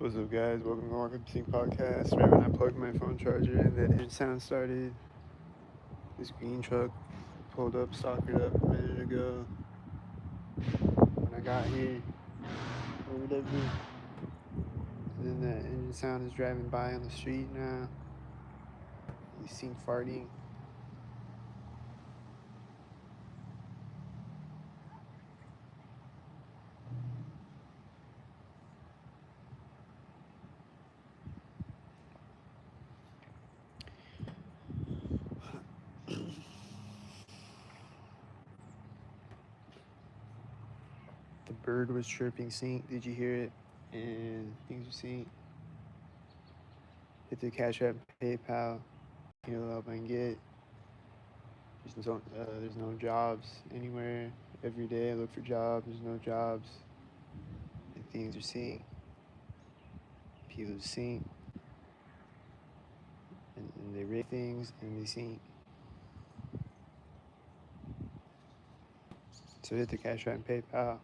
What's up, guys? Welcome to Walk Up Sync Podcast. Right when I plugged my phone charger in, that engine sound started. This green truck pulled up, stalkered up a minute ago. When I got here, or whatever. And then that engine sound is driving by on the street now. You seen farting. The bird was chirping sync. Did you hear it? And things are sync. Hit the Cash App, PayPal. Heal up and get. There's no jobs anywhere. Every day I look for jobs. There's no jobs. And things are sync. People are sync. And they rate things and they sync. So hit the Cash App and PayPal.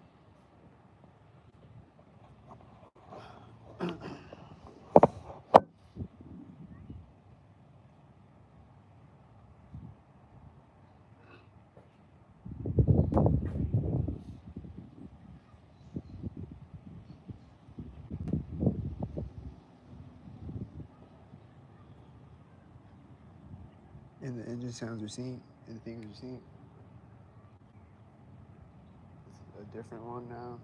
And the engine sounds are synced and things are synced. It's a different one now.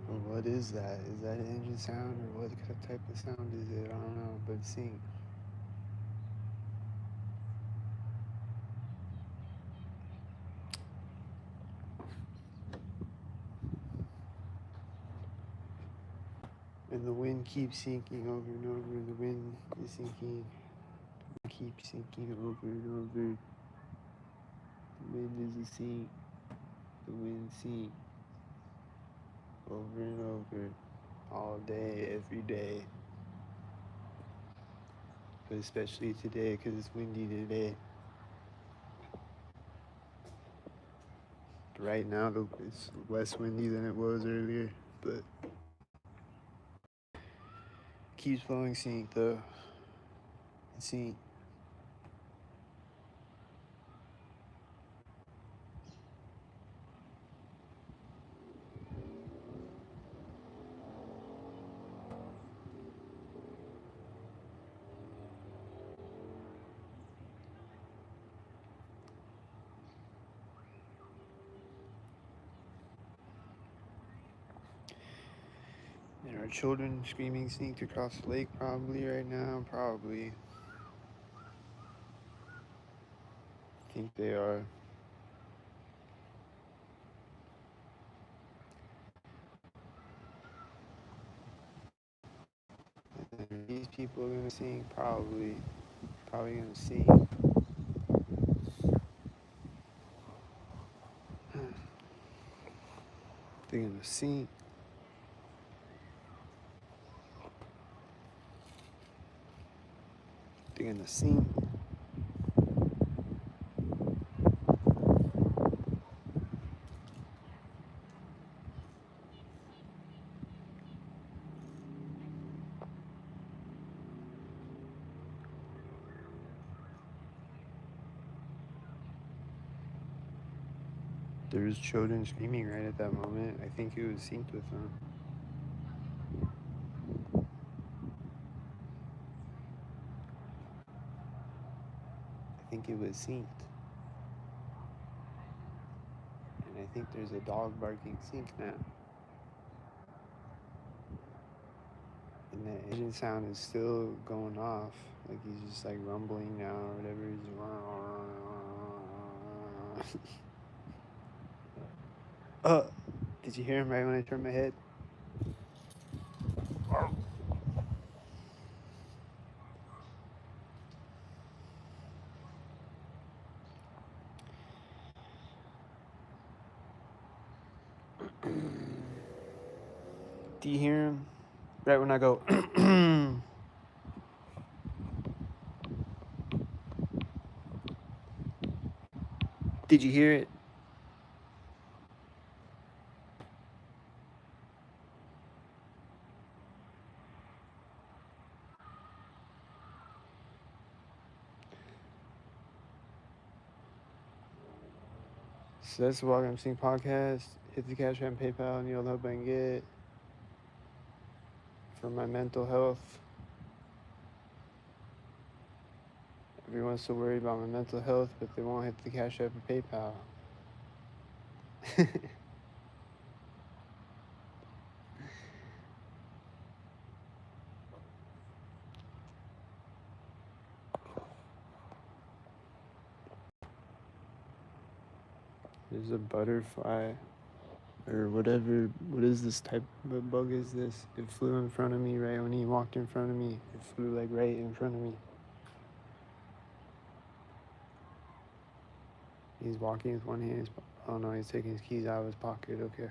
Well, what is that? Is that an engine sound or what type of sound is it? I don't know, but it's synced. And the wind keeps sinking over and over. The wind is sinking. Keeps sinking over and over. The wind is a sink. The wind sink over and over. All day, every day. But especially today because it's windy today. Right now, it's less windy than it was earlier, but keeps flowing sync though. Sync. And our children screaming synced across the lake probably right now. Probably. I think they are. And are these people gonna sing? Probably. Probably gonna sing. They're gonna sing. They're gonna sing. There's children screaming right at that moment. I think it was synced with them. I think it was synced. And I think there's a dog barking sync now. And the engine sound is still going off. Like he's just like rumbling now or whatever. He's did you hear him right when I turned my head? Do you hear him? Right when I go, did you hear it? So that's the Welcome Sync podcast. Hit the Cash App and PayPal and you'll help I can get for my mental health. Everyone's so worried about my mental health, but they won't hit the Cash App or PayPal. There's a butterfly or whatever. What is this type of bug is this? It flew in front of me right when he walked in front of me. It flew like right in front of me. He's walking with one hand. Oh no, he's taking his keys out of his pocket. Okay.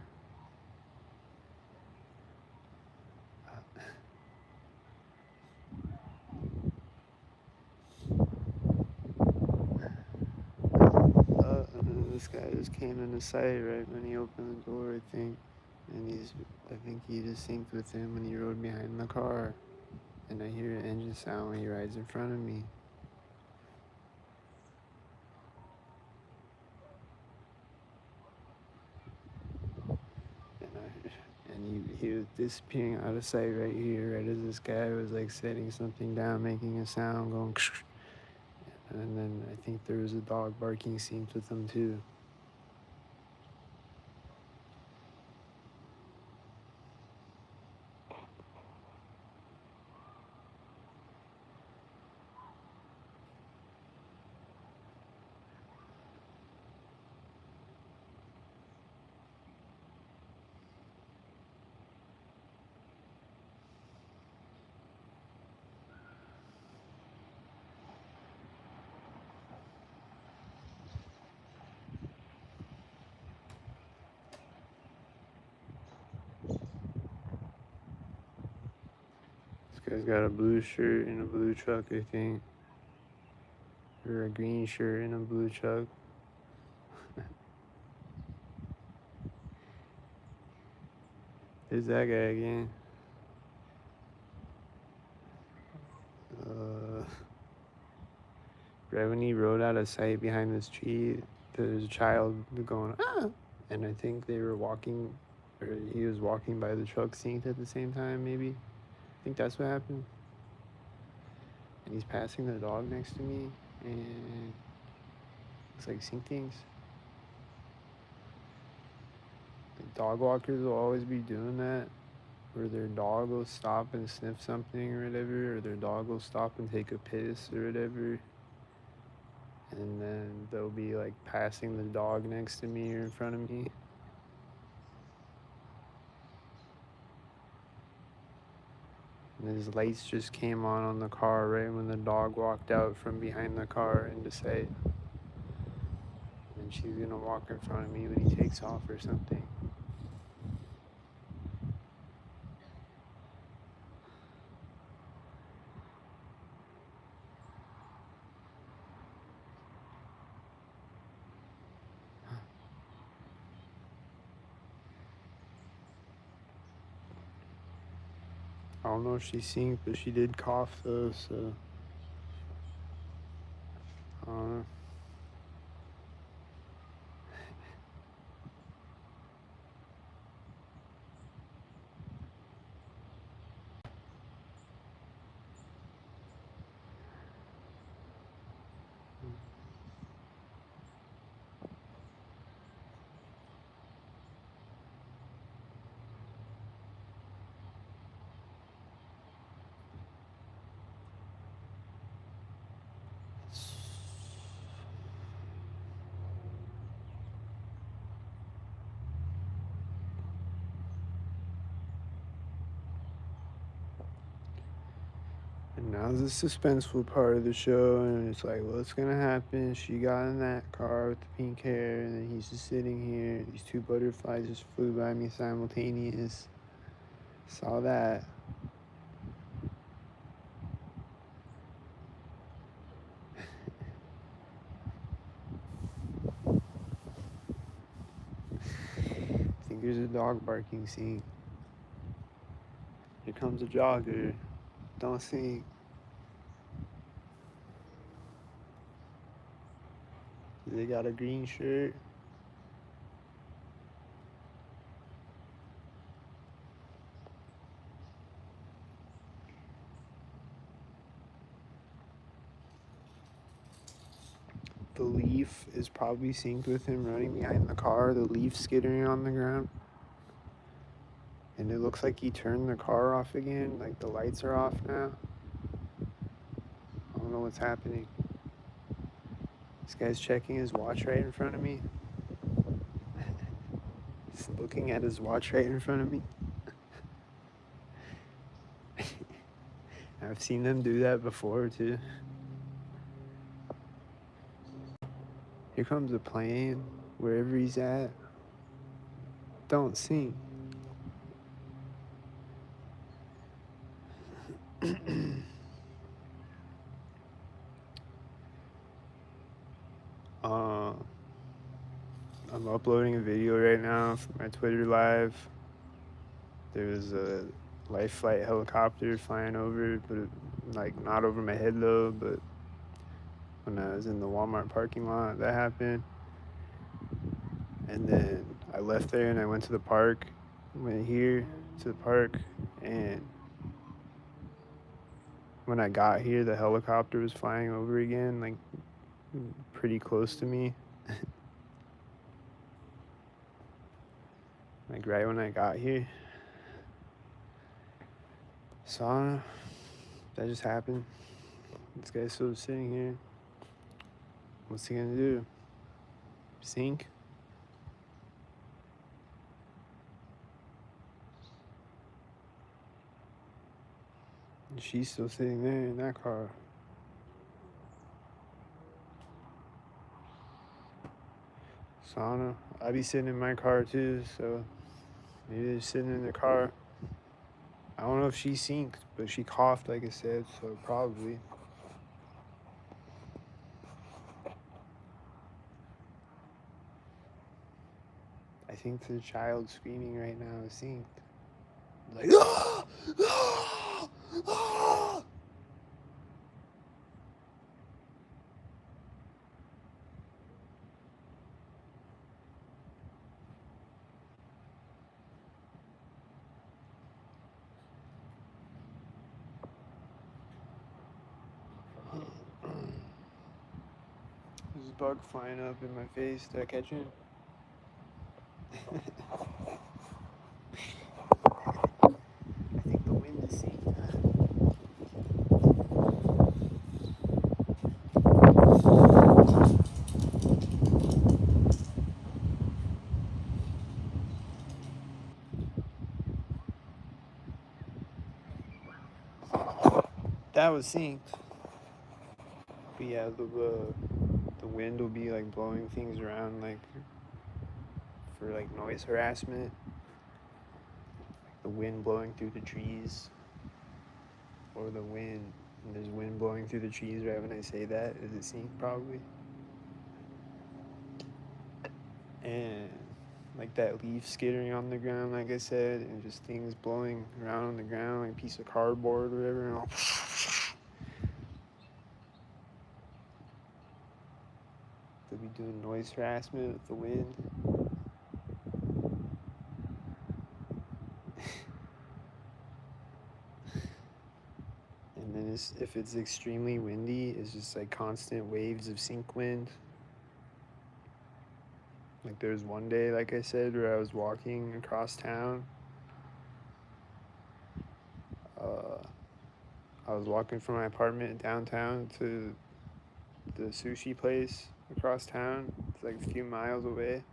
This guy just came into sight right when he opened the door, I think. And I think he just synced with him when he rode behind the car. And I hear an engine sound when he rides in front of me. And he was disappearing out of sight right here, right as this guy was like setting something down, making a sound, going. And then I think there was a dog barking synced with him too. This guy's got a blue shirt and a blue truck, I think. Or a green shirt and a blue truck. There's that guy again. Right when he rode out of sight behind this tree, there's a child going, ah! And I think they were walking, or he was walking by the truck synced at the same time, maybe. I think that's what happened. And he's passing the dog next to me, and it's like sync things. Like dog walkers will always be doing that, where their dog will stop and sniff something or whatever, or their dog will stop and take a piss or whatever. And then they'll be like passing the dog next to me or in front of me. And his lights just came on the car right when the dog walked out from behind the car into sight. And she's gonna walk in front of me when he takes off or something. I don't know if she synced, but she did cough though, so I don't know. And now's the suspenseful part of the show, and it's like, what's gonna happen? She got in that car with the pink hair, and then he's just sitting here. These two butterflies just flew by me simultaneous. Saw that. here's a dog barking scene. Here comes a jogger. Don't sing. They got a green shirt. The leaf is probably synced with him running behind the car. The leaf skittering on the ground. And it looks like he turned the car off again. Like the lights are off now. I don't know what's happening. This guy's checking his watch right in front of me. He's looking at his watch right in front of me. I've seen them do that before too. Here comes a plane, wherever he's at. Don't sing. I'm uploading a video right now for my Twitter live. There's a life flight helicopter flying over, but like not over my head though, but when I was in the Walmart parking lot, that happened. And then I left there and I went to the park, went here to the park, and when I got here, the helicopter was flying over again, like pretty close to me. Like right when I got here. So I don't know. That just happened. This guy's still sitting here. What's he gonna do? Sink? And she's still sitting there in that car. So I don't know. I be sitting in my car too, so maybe they're sitting in the car. I don't know if she synced, but she coughed like I said, so probably. I think the child screaming right now is synced. Like, ah! Ah! Ah! There's a bug flying up in my face. Did I catch it? I think the wind is synced. That was synced. But yeah, the wind will be like blowing things around like for like noise harassment. Like the wind blowing through the trees. Or the wind. And there's wind blowing through the trees right when I say that. Is it synced? Probably. And like that leaf skittering on the ground, like I said, and just things blowing around on the ground, like a piece of cardboard or whatever, and all. They'll be doing noise harassment with the wind. And then if it's extremely windy, it's just like constant waves of sync wind. Like there's one day, like I said, where I was walking across town. I was walking from my apartment downtown to the sushi place across town. It's like a few miles away.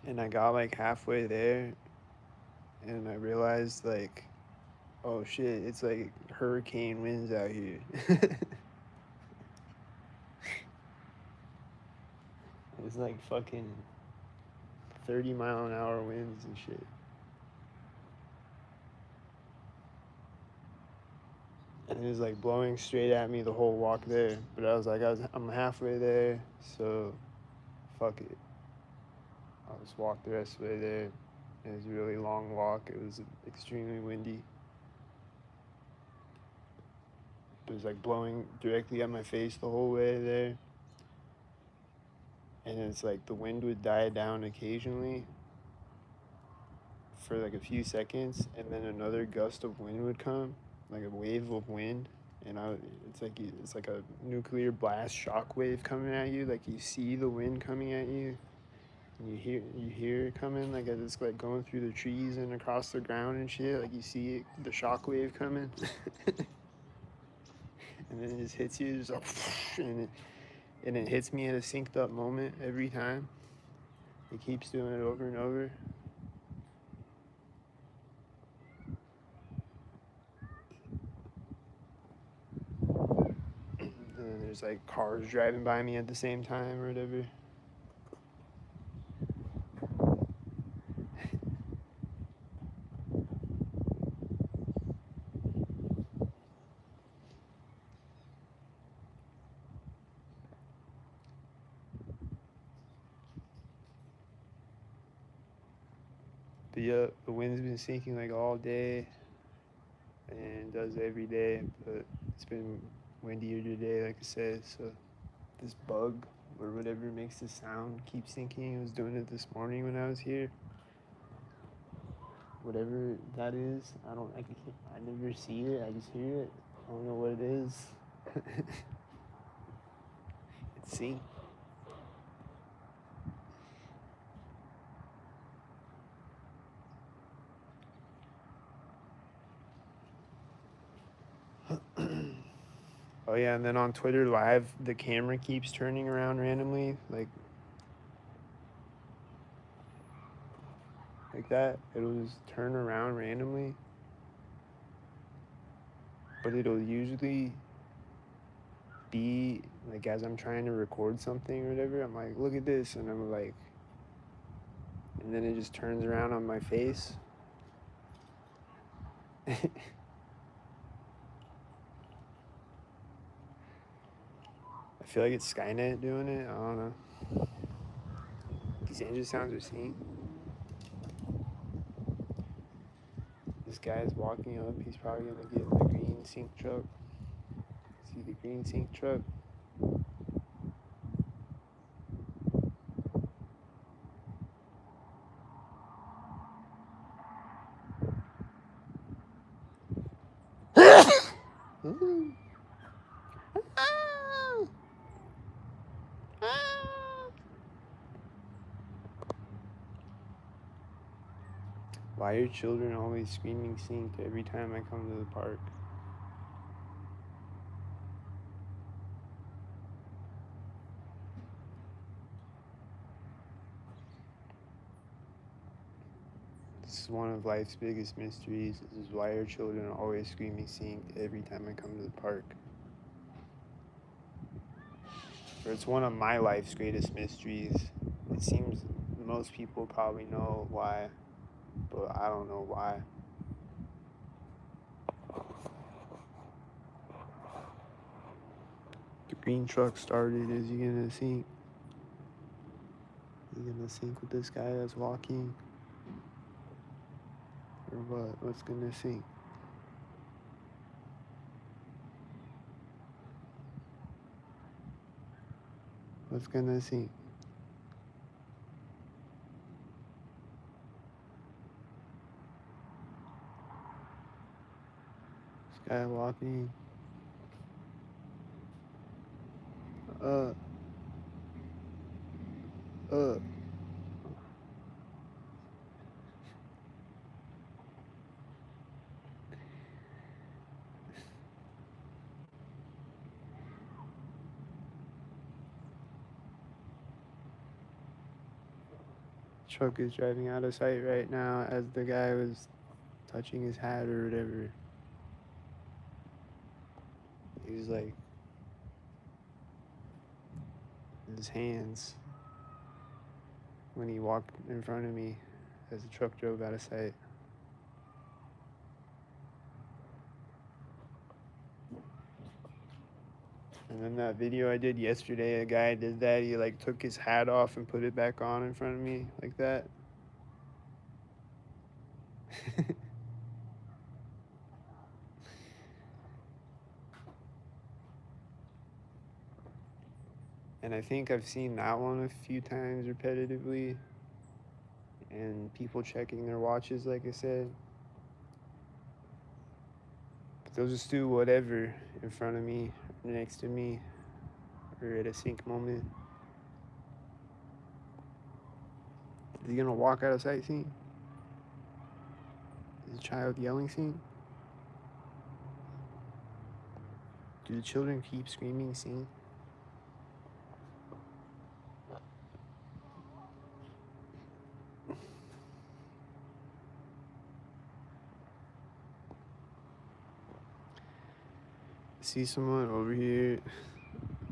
And I got like halfway there and I realized like, oh shit, it's like hurricane winds out here. It's like fucking 30-mile-an-hour winds and shit. And it was like blowing straight at me the whole walk there. But I was like, I'm halfway there, so fuck it. I'll just walk the rest of the way there. It was a really long walk. It was extremely windy. It was like blowing directly at my face the whole way there. And it's like the wind would die down occasionally for like a few seconds, and then another gust of wind would come, like a wave of wind, and it's like a nuclear blast shock wave coming at you. Like you see the wind coming at you, and you hear it coming, like it's like going through the trees and across the ground and shit. Like you see it, the shock wave coming, and then it just hits you, just like, and it hits me at a synced up moment every time. It keeps doing it over and over. And then there's like cars driving by me at the same time or whatever. But yeah, the wind's been sinking like all day and does every day, but it's been windier today, like I said. So this bug or whatever makes the sound keep sinking. It was doing it this morning when I was here. Whatever that is, I never see it. I just hear it. I don't know what it is. It's sink. Oh yeah, and then on Twitter Live, the camera keeps turning around randomly, like that. It'll just turn around randomly, but it'll usually be like as I'm trying to record something or whatever. I'm like, look at this, and I'm like, and then it just turns around on my face. I feel like it's Skynet doing it. I don't know. These engine sounds are seen. This guy's walking up. He's probably gonna get in the green sink truck. See the green sink truck? Why are children always screaming sink every time I come to the park? This is one of life's biggest mysteries. This is why are children always screaming sink every time I come to the park? Or it's one of my life's greatest mysteries. It seems most people probably know why, but I don't know why. The green truck started. Is he gonna sink? Is he gonna sink with this guy that's walking? Or what? What's gonna sink? What's gonna sink? This guy walking. Uh. Truck is driving out of sight right now as the guy was touching his hat or whatever. He was like, his hands when he walked in front of me as the truck drove out of sight. And then that video I did yesterday, a guy did that. He like took his hat off and put it back on in front of me like that. And I think I've seen that one a few times repetitively. And people checking their watches, like I said. But they'll just do whatever in front of me, or next to me, or at a sync moment. Is he gonna walk out of sight scene? Is the child yelling scene? Do the children keep screaming scene? See someone over here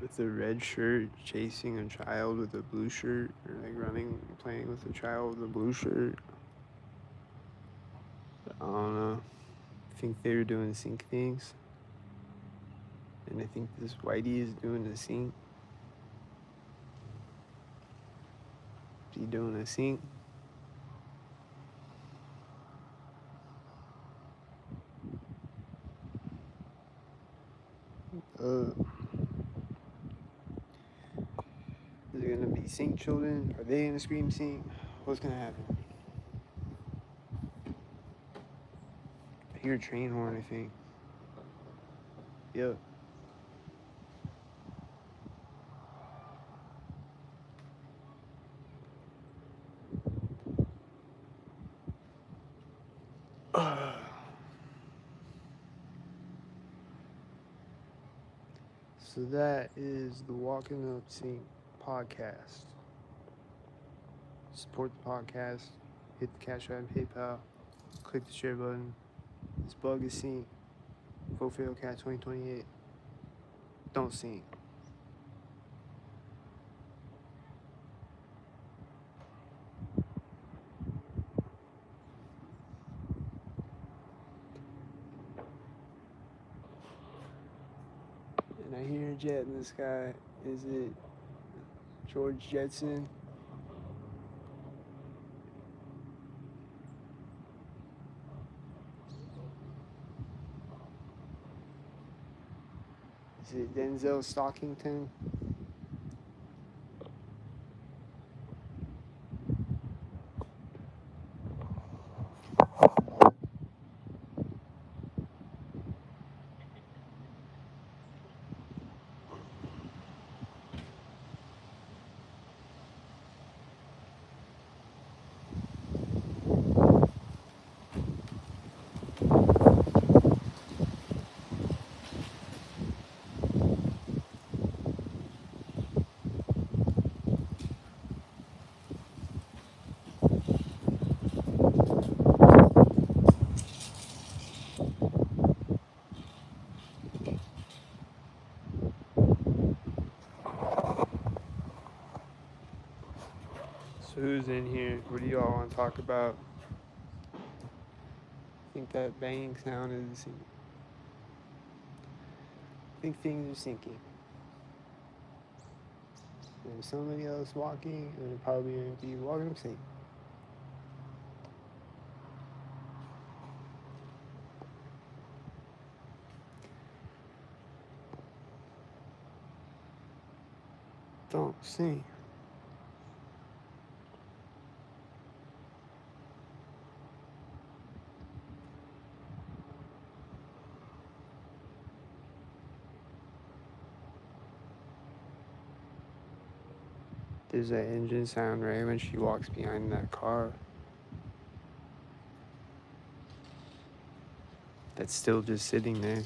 with a red shirt chasing a child with a blue shirt, or like running, playing with a child with a blue shirt. I don't know. I think they were doing sync things. And I think this whitey is doing the sync. Is he doing a sync? Is it gonna be sync children? Are they gonna scream sync? What's gonna happen? I hear a train horn, I think. Yep. So that is the Walking Up Sync podcast. Support the podcast. Hit the Cash App, PayPal. Click the share button. This bug is sync. Vote for Cat 2028. Don't sync. And I hear a jet in the sky. Is it George Jetson? Is it Denzel Stockington? So who's in here? What do y'all want to talk about? I think that banging sound is. I think things are sinking. There's somebody else walking, and they're probably going to be walking up sync. Don't sing. There's that engine sound right when she walks behind that car. That's still just sitting there.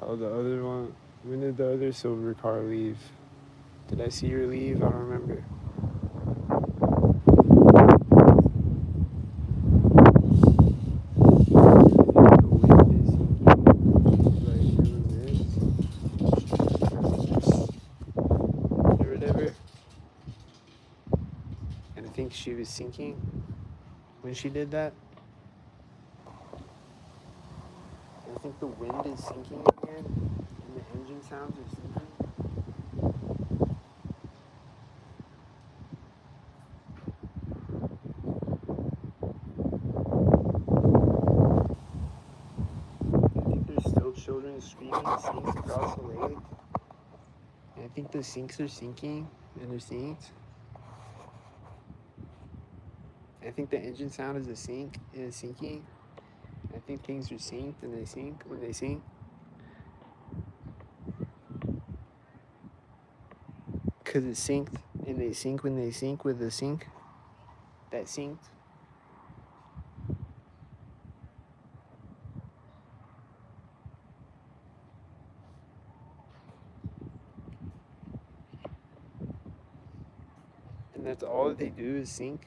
Oh, the other one. When did the other silver car leave? Did I see her leave? I don't remember. She was sinking when she did that. think the wind is sinking again, and the engine sounds are sinking. I think there's still children screaming sinks across the lake. And I think the sinks are sinking, and they're sinked. I think the engine sound is a sink, and it's sinking. I think things are synced, and they sink when they sink. Because it's synced, and they sink when they sink with the sink that synced. And that's all that they do is sink.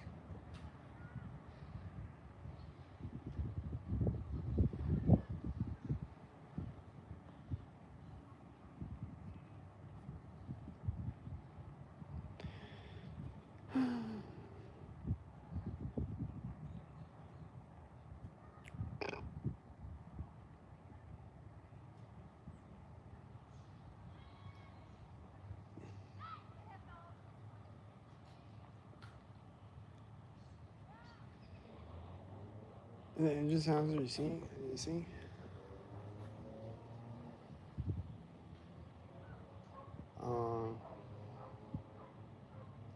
And the engine sounds are sink, you see?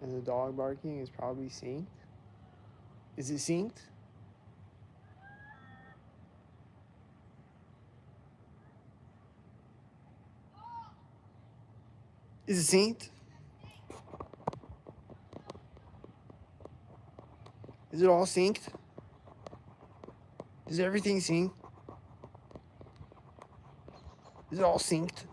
And the dog barking is probably synced. Is it synced? Is it synced? Is it all synced? Is everything synced? Is it all synced?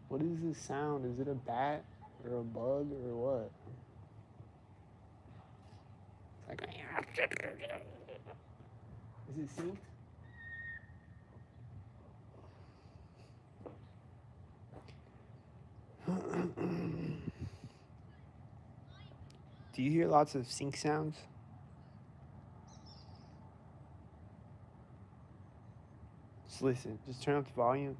What is this sound? Is it a bat or a bug or what? It's like, is it synced? Do you hear lots of sync sounds? Just listen. Just turn up the volume.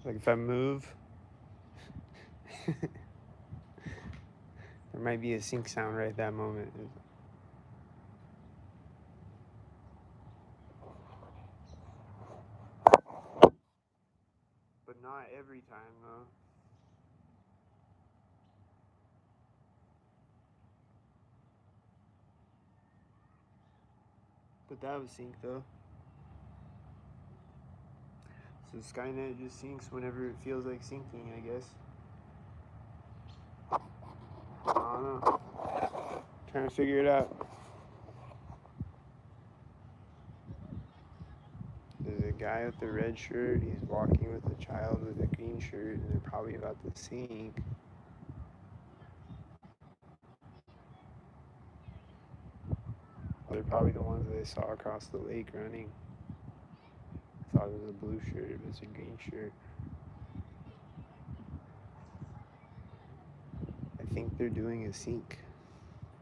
Like if I move, there might be a sync sound right at that moment. But not every time though. But that was sync though. So Skynet just syncs whenever it feels like syncing, I guess. I don't know. Trying to figure it out. There's a guy with the red shirt. He's walking with a child with a green shirt, and they're probably about to sink. They're probably the ones that I saw across the lake running. I thought it was a blue shirt, but it's a green shirt. I think they're doing a sink.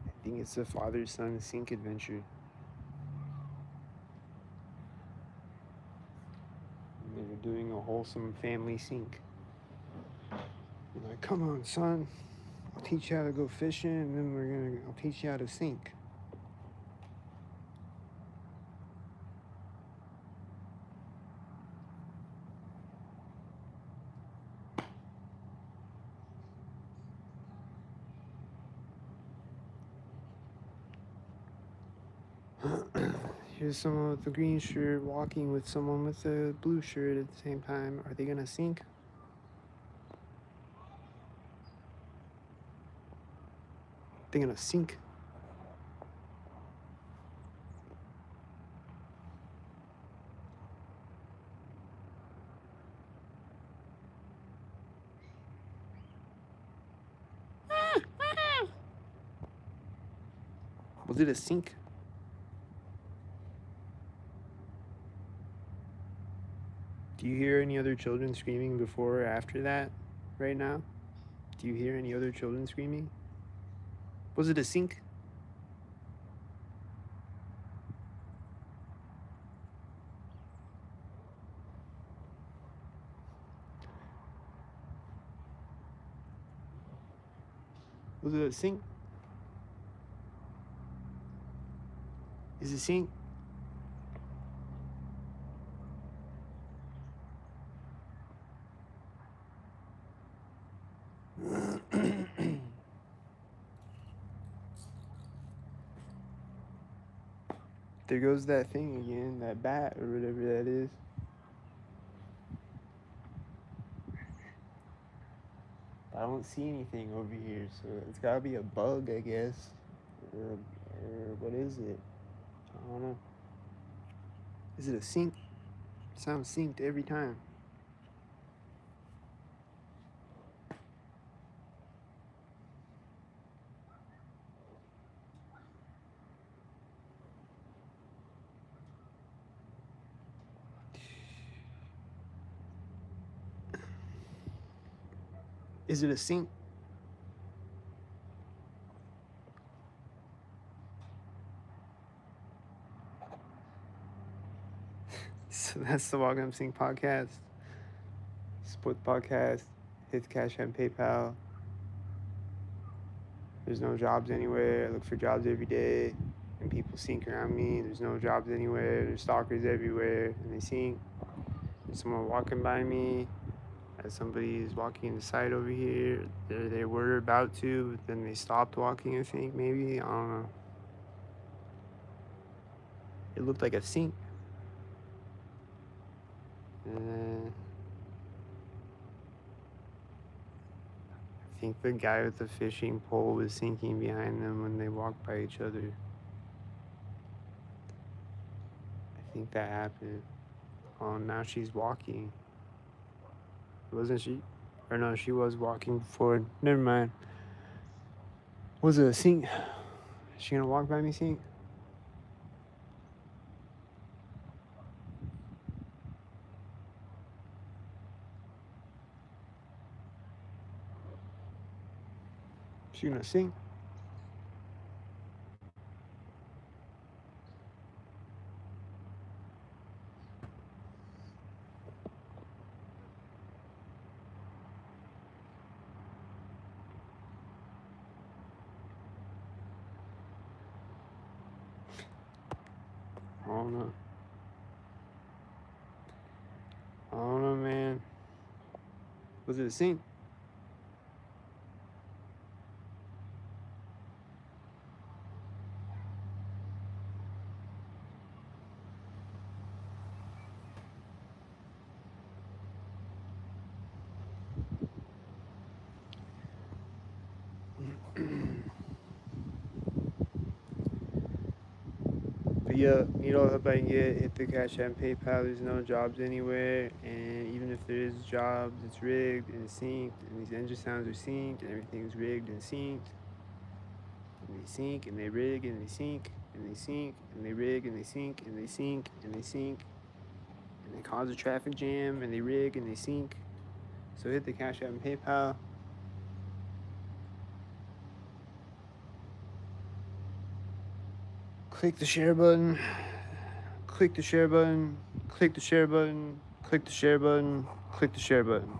I think it's a father-son sink adventure. And they're doing a wholesome family sink. You're like, come on, son. I'll teach you how to go fishing, and then I'll teach you how to sink. Here's someone with a green shirt walking with someone with a blue shirt at the same time. Are they gonna sink? They're gonna sink. Was it a sink? Do you hear any other children screaming before or after that right now? Do you hear any other children screaming? Was it a sink? Was it a sink? Is it a sink? There goes that thing again, that bat or whatever that is. I don't see anything over here, so it's gotta be a bug, I guess. Or what is it? I don't know. Is it a sink? It sounds synced every time. Is it a sink? So that's the Welcome Sync podcast. Support the podcast. Hit the Cash App and PayPal. There's no jobs anywhere. I look for jobs every day. And people sink around me. There's no jobs anywhere. There's stalkers everywhere. And they sink. There's someone walking by me. As somebody is walking the side over here. They were about to, but then they stopped walking, I think, maybe. I don't know. It looked like a sink. I think the guy with the fishing pole was sinking behind them when they walked by each other. I think that happened. Oh, now she's walking. Wasn't she? Or no, she was walking forward. Never mind. Was it a sink? Is she gonna walk by me, sink? She gonna sink? I don't know. I don't know, man. Was it a sink? But yeah, need all the help I can get. Hit the Cash App and PayPal. There's no jobs anywhere, and even if there is jobs, it's rigged and it's synced, and these engine sounds are synced, and everything's rigged and synced. And they sync and they rig and they sync and they sync and they rig and they sync and they sync and they sync and they cause a traffic jam and they rig and they sync. So hit the Cash App and PayPal. Click the share button. Click the share button. Click the share button. Click the share button. Click the share button.